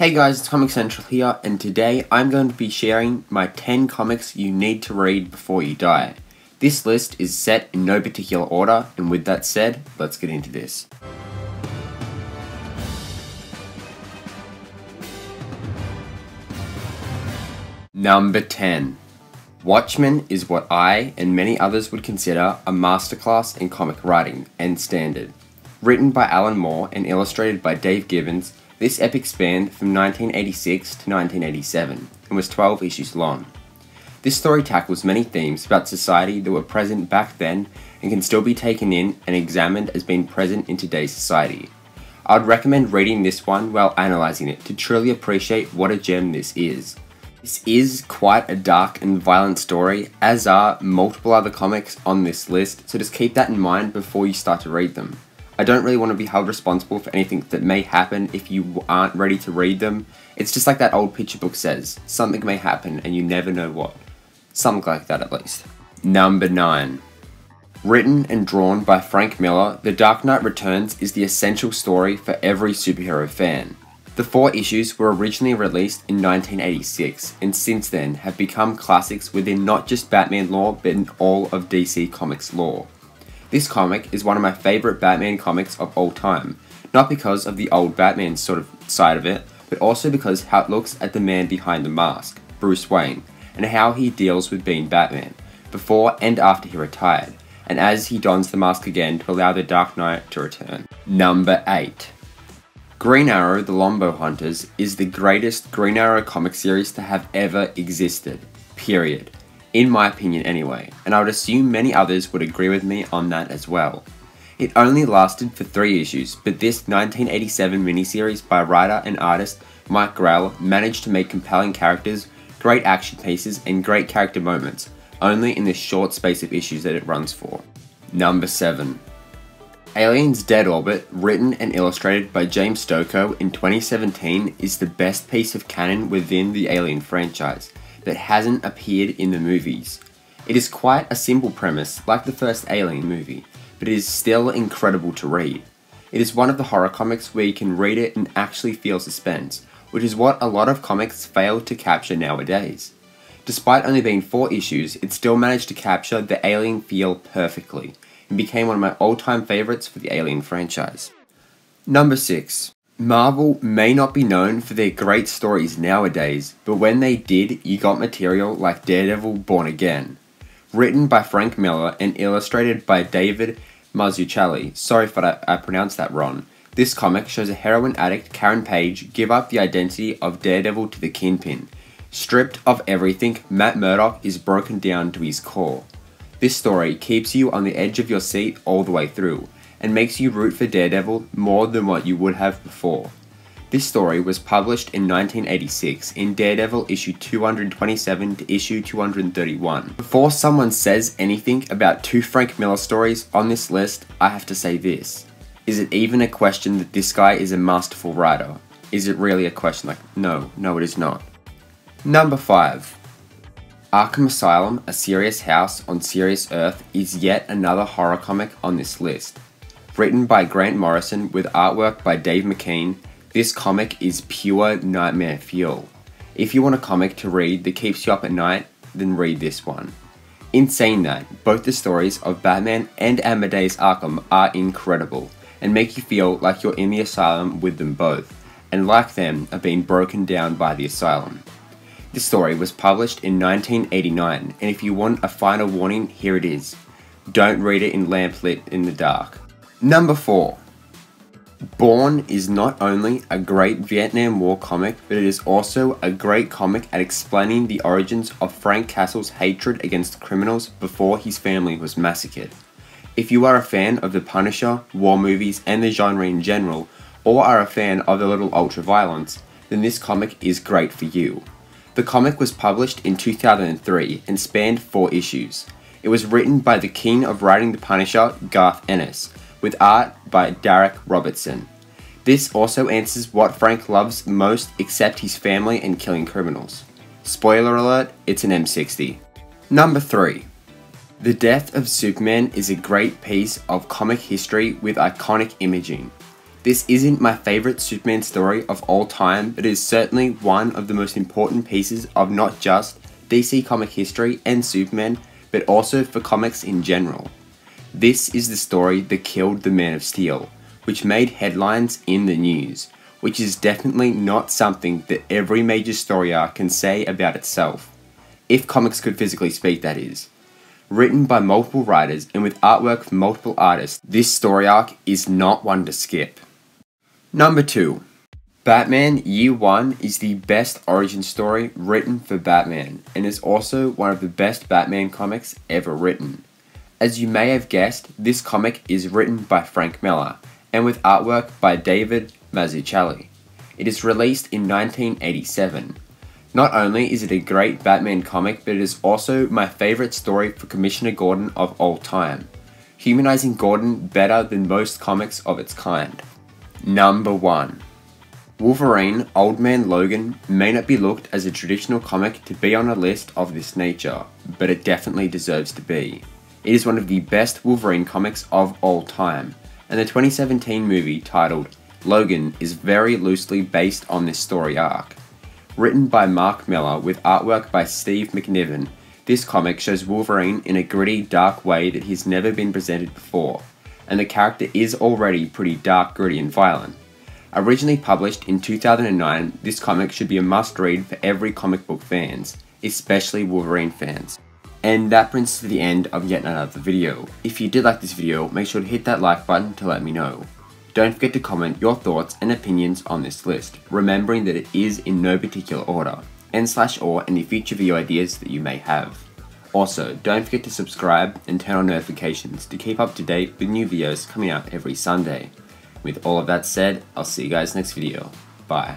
Hey guys, it's Comic Central here, and today I'm going to be sharing my 10 comics you need to read before you die. This list is set in no particular order, and with that said, let's get into this. Number 10. Watchmen is what I and many others would consider a masterclass in comic writing and standard. Written by Alan Moore and illustrated by Dave Gibbons, this epic spanned from 1986 to 1987 and was 12 issues long. This story tackles many themes about society that were present back then and can still be taken in and examined as being present in today's society. I would recommend reading this one while analysing it to truly appreciate what a gem this is. This is quite a dark and violent story, as are multiple other comics on this list, so just keep that in mind before you start to read them. I don't really want to be held responsible for anything that may happen if you aren't ready to read them. It's just like that old picture book says, something may happen and you never know what. Something like that at least. Number 9. Written and drawn by Frank Miller, The Dark Knight Returns is the essential story for every superhero fan. The 4 issues were originally released in 1986 and since then have become classics within not just Batman lore but in all of DC Comics lore. This comic is one of my favourite Batman comics of all time, not because of the old Batman sort of side of it, but also because how it looks at the man behind the mask, Bruce Wayne, and how he deals with being Batman, before and after he retired, and as he dons the mask again to allow the Dark Knight to return. Number 8. Green Arrow The Lombo Hunters is the greatest Green Arrow comic series to have ever existed, period. In my opinion anyway, and I would assume many others would agree with me on that as well. It only lasted for 3 issues, but this 1987 miniseries by writer and artist Mike Grell managed to make compelling characters, great action pieces, and great character moments, only in the short space of issues that it runs for. Number 7. Aliens Dead Orbit, written and illustrated by James Stokoe in 2017, is the best piece of canon within the Alien franchise that hasn't appeared in the movies. It is quite a simple premise, like the first Alien movie, but it is still incredible to read. It is one of the horror comics where you can read it and actually feel suspense, which is what a lot of comics fail to capture nowadays. Despite only being 4 issues, it still managed to capture the Alien feel perfectly, and became one of my all-time favourites for the Alien franchise. Number 6. Marvel may not be known for their great stories nowadays, but when they did, you got material like Daredevil Born Again. Written by Frank Miller and illustrated by David Mazzucchelli, sorry if I pronounced that wrong, this comic shows a heroin addict, Karen Page, give up the identity of Daredevil to the Kingpin. Stripped of everything, Matt Murdock is broken down to his core. This story keeps you on the edge of your seat all the way through, and makes you root for Daredevil more than what you would have before. This story was published in 1986 in Daredevil issue 227 to issue 231. Before someone says anything about 2 Frank Miller stories on this list, I have to say this. Is it even a question that this guy is a masterful writer? Is it really a question? No, it is not. Number 5. Arkham Asylum, A Serious House on Serious Earth is yet another horror comic on this list. Written by Grant Morrison with artwork by Dave McKean, this comic is pure nightmare fuel. If you want a comic to read that keeps you up at night, then read this one. In saying that, both the stories of Batman and Amadeus Arkham are incredible, and make you feel like you're in the asylum with them both, and like them are being broken down by the asylum. This story was published in 1989, and if you want a final warning, here it is. Don't read it in lamplit in the dark. Number 4. Born is not only a great Vietnam War comic, but it is also a great comic at explaining the origins of Frank Castle's hatred against criminals before his family was massacred. If you are a fan of The Punisher, war movies, and the genre in general, or are a fan of a little ultra-violence, then this comic is great for you. The comic was published in 2003 and spanned 4 issues. It was written by the king of writing The Punisher, Garth Ennis, with art by Derek Robertson. This also answers what Frank loves most except his family and killing criminals. Spoiler alert, it's an M60. Number 3. The Death of Superman is a great piece of comic history with iconic imaging. This isn't my favourite Superman story of all time, but it is certainly one of the most important pieces of not just DC comic history and Superman, but also for comics in general. This is the story that killed the Man of Steel, which made headlines in the news, which is definitely not something that every major story arc can say about itself. If comics could physically speak, that is. Written by multiple writers and with artwork from multiple artists, this story arc is not one to skip. Number 2. Batman Year One is the best origin story written for Batman, and is also one of the best Batman comics ever written. As you may have guessed, this comic is written by Frank Miller, and with artwork by David Mazzucchelli. It is released in 1987. Not only is it a great Batman comic, but it is also my favourite story for Commissioner Gordon of all time, humanizing Gordon better than most comics of its kind. Number 1. Wolverine Old Man Logan may not be looked as a traditional comic to be on a list of this nature, but it definitely deserves to be. It is one of the best Wolverine comics of all time, and the 2017 movie titled Logan is very loosely based on this story arc. Written by Mark Millar with artwork by Steve McNiven, this comic shows Wolverine in a gritty, dark way that he's never been presented before, and the character is already pretty dark, gritty and violent. Originally published in 2009, this comic should be a must-read for every comic book fans, especially Wolverine fans. And that brings us to the end of yet another video. If you did like this video, make sure to hit that like button to let me know. Don't forget to comment your thoughts and opinions on this list, remembering that it is in no particular order, and/or any future video ideas that you may have. Also, don't forget to subscribe and turn on notifications to keep up to date with new videos coming out every Sunday. With all of that said, I'll see you guys next video. Bye.